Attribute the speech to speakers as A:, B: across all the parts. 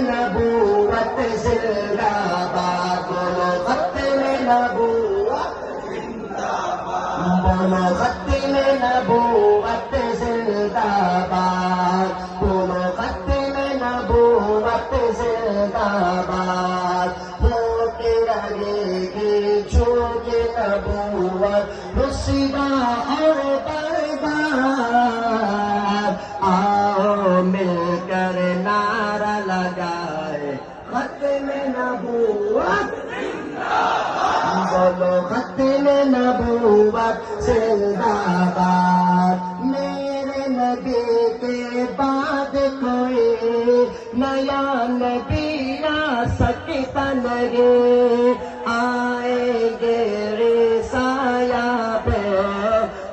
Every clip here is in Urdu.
A: نبوت زندہ باد، بولو ختم نبوت، بولو ختم نبوت زندہ باد، بولو ختم نبوت زندہ باد، ہو کے رہے گی جھوٹ نبوت رسوا اور برباد، آؤ مل کر نعرہ لگائے ختم نبوت، بولو ختم نبوت زندہ باد، میرے نبی کے بعد کوئی نیا نبی آ سکتا نہیں، آئیں گے رسایا پہ،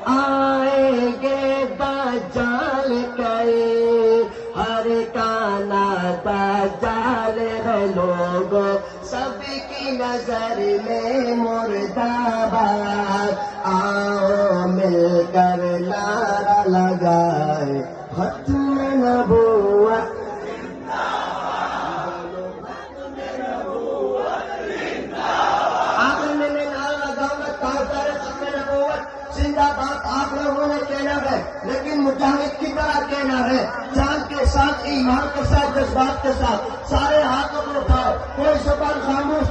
A: آئیں گے دجال کئی، ہر کانا دجال ہے لوگوں سب کی نظر میں مردہ باد، آؤ مل کر نعرہ لگائے ختم نبوت، آپ نے نعرہ لگاؤں کافر ختم نبوت زندہ باد آپ لوگوں نے کہنا ہے، لیکن مجاہد کی طرح کہنا ہے، جان کے ساتھ، ایمان کے ساتھ، جذبات کے ساتھ، سارے ہاتھوں کو اٹھاؤ، کوئی زبان خاموش